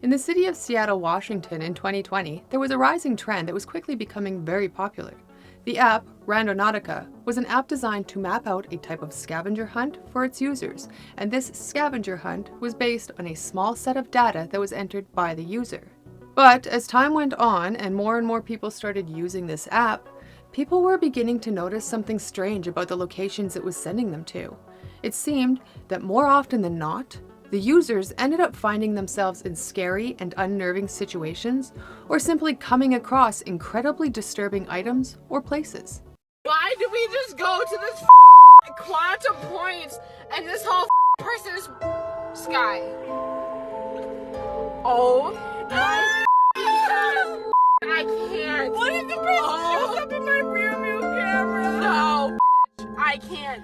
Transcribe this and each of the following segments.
In the city of Seattle, Washington in 2020, there was a rising trend that was quickly becoming very popular. The app, Randonautica, was an app designed to map out a type of scavenger hunt for its users, and this scavenger hunt was based on a small set of data that was entered by the user. But as time went on and more people started using this app, people were beginning to notice something strange about the locations it was sending them to. It seemed that more often than not, the users ended up finding themselves in scary and unnerving situations, or simply coming across incredibly disturbing items or places. Why did we just go to this quantum points and this whole person's sky? Oh my God. I can't. What if the person shows up in my rear view camera? No, I can't.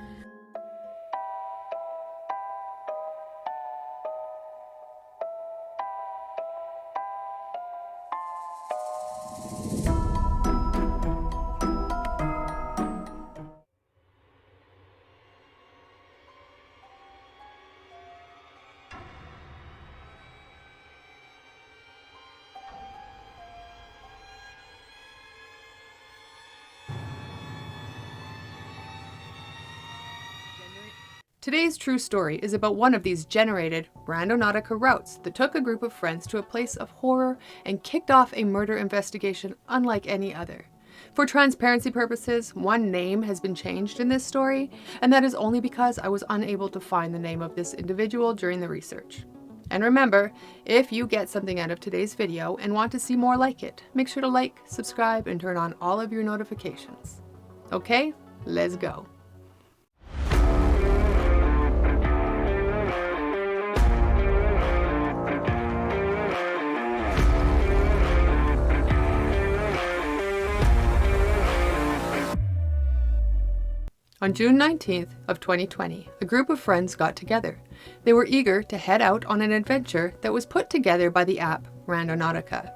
Today's true story is about one of these generated Randonautica routes that took a group of friends to a place of horror and kicked off a murder investigation unlike any other. For transparency purposes, one name has been changed in this story, and that is only because I was unable to find the name of this individual during the research. And remember, if you get something out of today's video and want to see more like it, make sure to like, subscribe, and turn on all of your notifications. Okay, let's go. On June 19th of 2020, a group of friends got together. They were eager to head out on an adventure that was put together by the app Randonautica.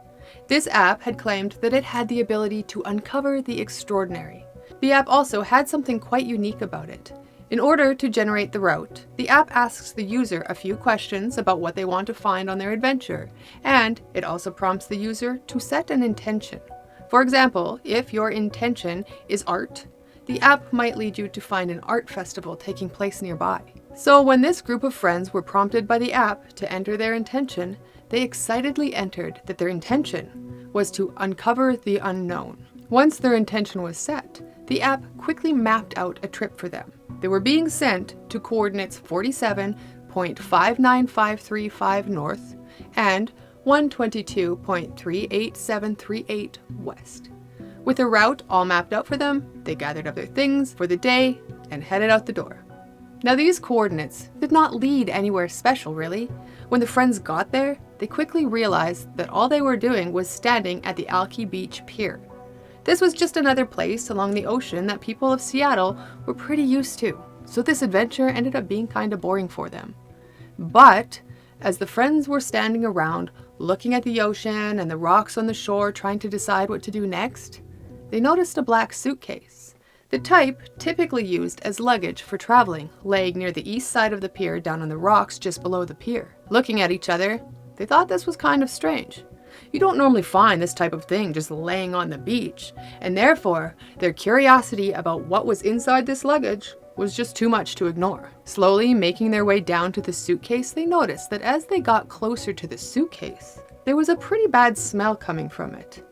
This app had claimed that it had the ability to uncover the extraordinary. The app also had something quite unique about it. In order to generate the route, the app asks the user a few questions about what they want to find on their adventure, and it also prompts the user to set an intention. For example, if your intention is art, the app might lead you to find an art festival taking place nearby. So when this group of friends were prompted by the app to enter their intention, they excitedly entered that their intention was to uncover the unknown. Once their intention was set, the app quickly mapped out a trip for them. They were being sent to coordinates 47.59535 north and 122.38738 west. With a route all mapped out for them, they gathered up their things for the day and headed out the door. Now these coordinates did not lead anywhere special really. When the friends got there, they quickly realized that all they were doing was standing at the Alki Beach Pier. This was just another place along the ocean that people of Seattle were pretty used to, so this adventure ended up being kind of boring for them. But as the friends were standing around, looking at the ocean and the rocks on the shore trying to decide what to do next, they noticed a black suitcase, the type typically used as luggage for traveling, laying near the east side of the pier down on the rocks just below the pier. Looking at each other, they thought this was kind of strange. You don't normally find this type of thing just laying on the beach, and therefore their curiosity about what was inside this luggage was just too much to ignore. Slowly making their way down to the suitcase, they noticed that as they got closer to the suitcase, there was a pretty bad smell coming from it.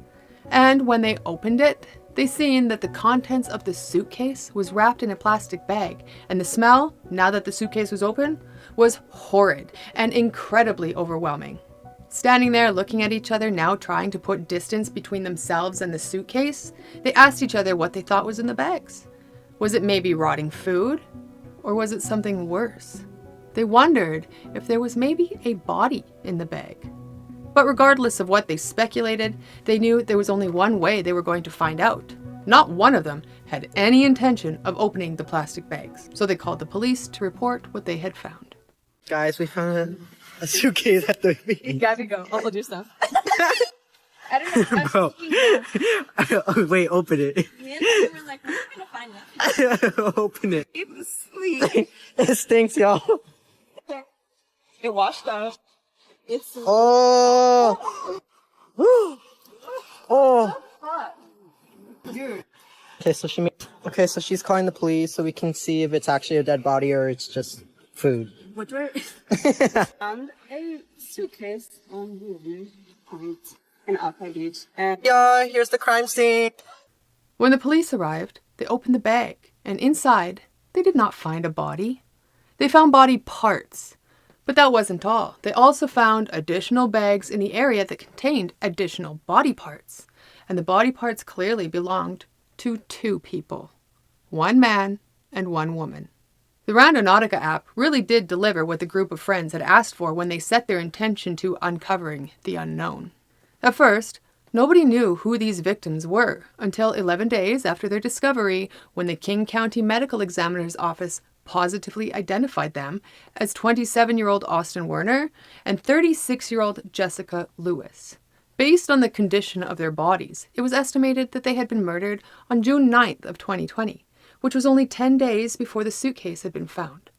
And when they opened it, they seen that the contents of the suitcase was wrapped in a plastic bag, and the smell, now that the suitcase was open, was horrid and incredibly overwhelming. Standing there looking at each other, now trying to put distance between themselves and the suitcase, they asked each other what they thought was in the bags. Was it maybe rotting food? Or was it something worse? They wondered if there was maybe a body in the bag. But regardless of what they speculated, they knew there was only one way they were going to find out. Not one of them had any intention of opening the plastic bags, so they called the police to report what they had found. Guys, we found a suitcase at the beach. You gotta go. I'll hold your stuff. I don't know. Bro. Oh, wait, open it. Me and we were like, we're gonna find that. Open it. It was sweet. It stinks, y'all. It washed up. It's Oh. Oh. dude. Okay, so she's calling the police so we can see if it's actually a dead body or it's just food. What do I found a suitcase on the point in Uppbeat Beach. And Yeah, here's the crime scene. When the police arrived, they opened the bag, and inside, they did not find a body. They found body parts. But that wasn't all. They also found additional bags in the area that contained additional body parts. And the body parts clearly belonged to 2 people. 1 man and 1 woman. The Randonautica app really did deliver what the group of friends had asked for when they set their intention to uncovering the unknown. At first, nobody knew who these victims were until 11 days after their discovery, when the King County Medical Examiner's Office positively identified them as 27-year-old Austin Wenner and 36-year-old Jessica Lewis. Based on the condition of their bodies, it was estimated that they had been murdered on June 9th of 2020, which was only 10 days before the suitcase had been found.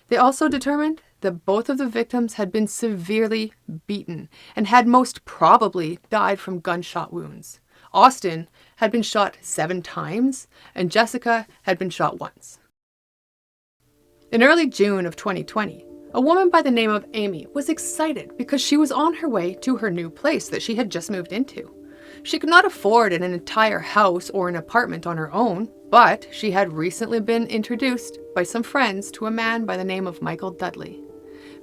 They also determined that both of the victims had been severely beaten and had most probably died from gunshot wounds. Austin had been shot 7 times, and Jessica had been shot once. In early June of 2020, a woman by the name of Amy was excited because she was on her way to her new place that she had just moved into. She could not afford an entire house or an apartment on her own, but she had recently been introduced by some friends to a man by the name of Michael Dudley.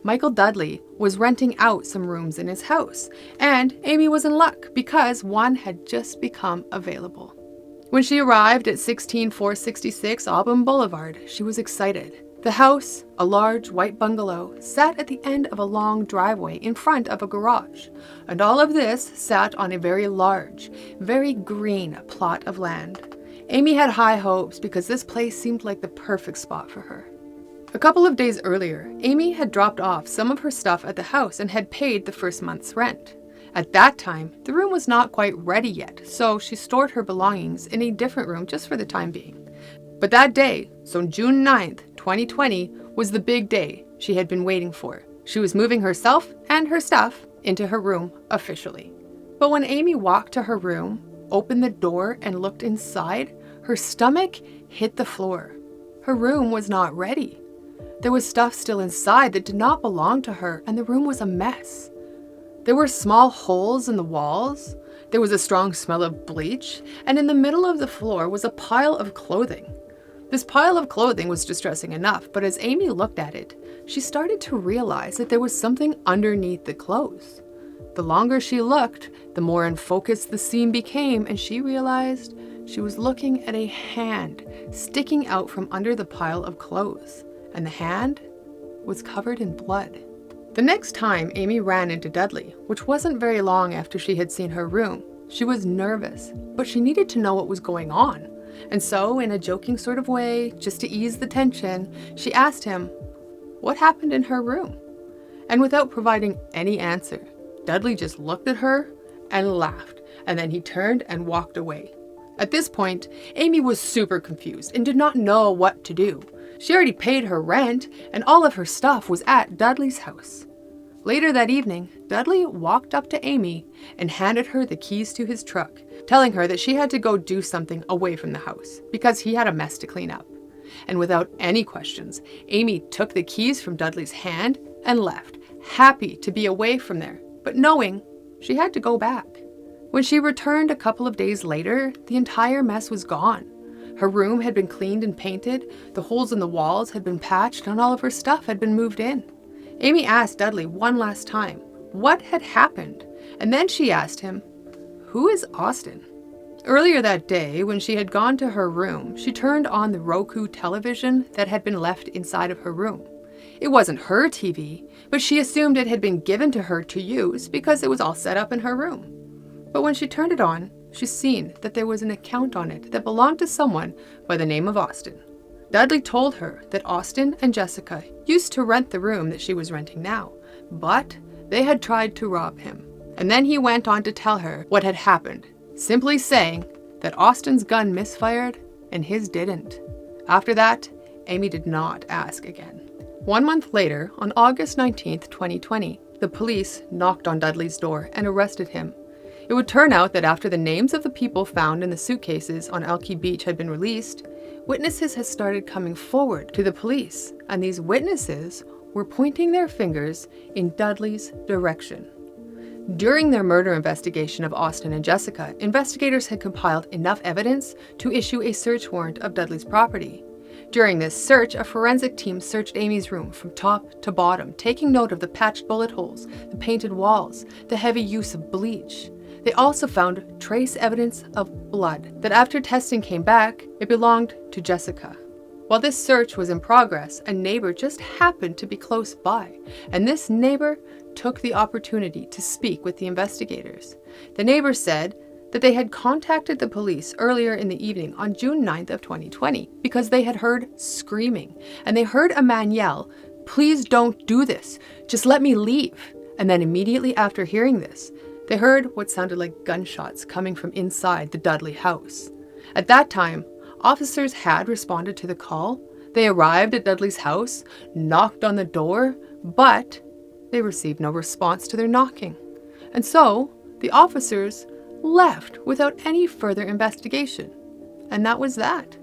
Michael Dudley was renting out some rooms in his house, and Amy was in luck because one had just become available. When she arrived at 16466 Auburn Boulevard, she was excited. The house, a large white bungalow, sat at the end of a long driveway in front of a garage, and all of this sat on a very large, very green plot of land. Amy had high hopes because this place seemed like the perfect spot for her. A couple of days earlier, Amy had dropped off some of her stuff at the house and had paid the first month's rent. At that time, the room was not quite ready yet, so she stored her belongings in a different room just for the time being. But that day, so June 9th, 2020, was the big day she had been waiting for. She was moving herself and her stuff into her room officially. But when Amy walked to her room, opened the door, and looked inside, her stomach hit the floor. Her room was not ready. There was stuff still inside that did not belong to her, and the room was a mess. There were small holes in the walls. There was a strong smell of bleach, and in the middle of the floor was a pile of clothing. This pile of clothing was distressing enough, but as Amy looked at it, she started to realize that there was something underneath the clothes. The longer she looked, the more in focus the scene became, and she realized she was looking at a hand sticking out from under the pile of clothes, and the hand was covered in blood. The next time Amy ran into Dudley, which wasn't very long after she had seen her room, she was nervous, but she needed to know what was going on. And so, in a joking sort of way, just to ease the tension, she asked him what happened in her room. And without providing any answer, Dudley just looked at her and laughed, and then he turned and walked away. At this point, Amy was super confused and did not know what to do. She already paid her rent, and all of her stuff was at Dudley's house. Later that evening, Dudley walked up to Amy and handed her the keys to his truck, telling her that she had to go do something away from the house because he had a mess to clean up. And without any questions, Amy took the keys from Dudley's hand and left, happy to be away from there, but knowing she had to go back. When she returned a couple of days later, the entire mess was gone. Her room had been cleaned and painted, the holes in the walls had been patched, and all of her stuff had been moved in. Amy asked Dudley one last time what had happened, and then she asked him, "Who is Austin?" Earlier that day, when she had gone to her room, she turned on the Roku television that had been left inside of her room. It wasn't her TV, but she assumed it had been given to her to use because it was all set up in her room. But when she turned it on, she seen that there was an account on it that belonged to someone by the name of Austin. Dudley told her that Austin and Jessica used to rent the room that she was renting now, but they had tried to rob him. And then he went on to tell her what had happened, simply saying that Austin's gun misfired and his didn't. After that, Amy did not ask again. 1 month later, on August 19th, 2020, the police knocked on Dudley's door and arrested him. It would turn out that after the names of the people found in the suitcases on Qube Beach had been released, witnesses had started coming forward to the police, and these witnesses were pointing their fingers in Dudley's direction. During their murder investigation of Austin and Jessica, investigators had compiled enough evidence to issue a search warrant of Dudley's property. During this search, a forensic team searched Amy's room from top to bottom, taking note of the patched bullet holes, the painted walls, the heavy use of bleach. They also found trace evidence of blood that after testing came back, it belonged to Jessica. While this search was in progress, a neighbor just happened to be close by, and this neighbor took the opportunity to speak with the investigators. The neighbor said that they had contacted the police earlier in the evening on June 9th of 2020 because they had heard screaming, and they heard a man yell, "Please don't do this, just let me leave." And then immediately after hearing this, they heard what sounded like gunshots coming from inside the Dudley house. At that time, officers had responded to the call. They arrived at Dudley's house, knocked on the door, but they received no response to their knocking. And so, the officers left without any further investigation. And that was that.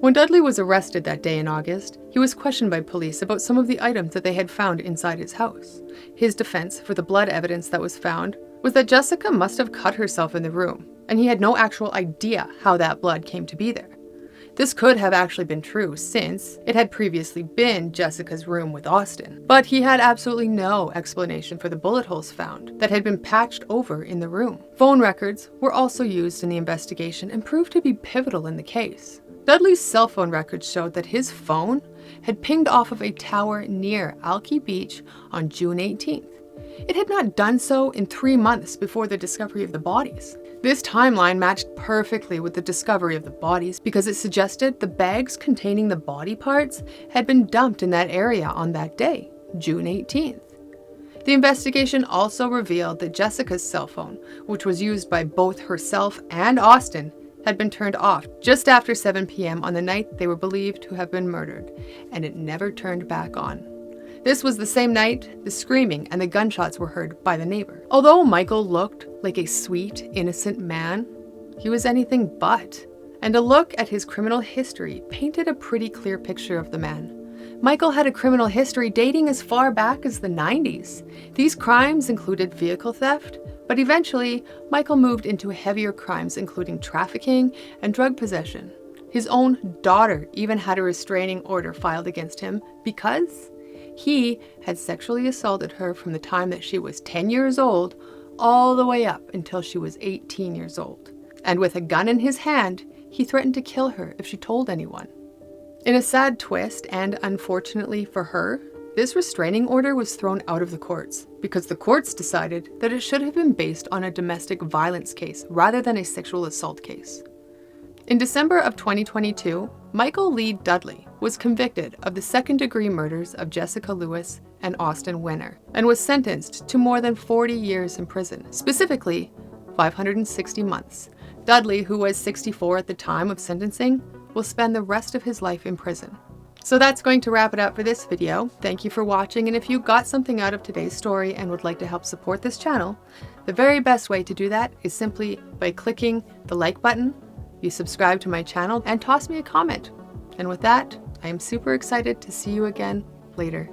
When Dudley was arrested that day in August, he was questioned by police about some of the items that they had found inside his house. His defense for the blood evidence that was found was that Jessica must have cut herself in the room, and he had no actual idea how that blood came to be there. This could have actually been true since it had previously been Jessica's room with Austin, but he had absolutely no explanation for the bullet holes found that had been patched over in the room. Phone records were also used in the investigation and proved to be pivotal in the case. Dudley's cell phone records showed that his phone had pinged off of a tower near Qube Beach on June 18th. It had not done so in 3 months before the discovery of the bodies. This timeline matched perfectly with the discovery of the bodies because it suggested the bags containing the body parts had been dumped in that area on that day, June 18th. The investigation also revealed that Jessica's cell phone, which was used by both herself and Austin, had been turned off just after 7 p.m. on the night they were believed to have been murdered, and it never turned back on. This was the same night the screaming and the gunshots were heard by the neighbor. Although Michael looked like a sweet, innocent man, he was anything but. And a look at his criminal history painted a pretty clear picture of the man. Michael had a criminal history dating as far back as the 90s. These crimes included vehicle theft, but eventually Michael moved into heavier crimes including trafficking and drug possession. His own daughter even had a restraining order filed against him because he had sexually assaulted her from the time that she was 10 years old all the way up until she was 18 years old. And with a gun in his hand, he threatened to kill her if she told anyone. In a sad twist, and unfortunately for her, this restraining order was thrown out of the courts because the courts decided that it should have been based on a domestic violence case rather than a sexual assault case. In December of 2022, Michael Lee Dudley was convicted of the second-degree murders of Jessica Lewis and Austin Wenner and was sentenced to more than 40 years in prison, specifically 560 months. Dudley, who was 64 at the time of sentencing, will spend the rest of his life in prison. So that's going to wrap it up for this video. Thank you for watching, and if you got something out of today's story and would like to help support this channel, the very best way to do that is simply by clicking the like button, you subscribe to my channel, and toss me a comment. And with that, I am super excited to see you again later.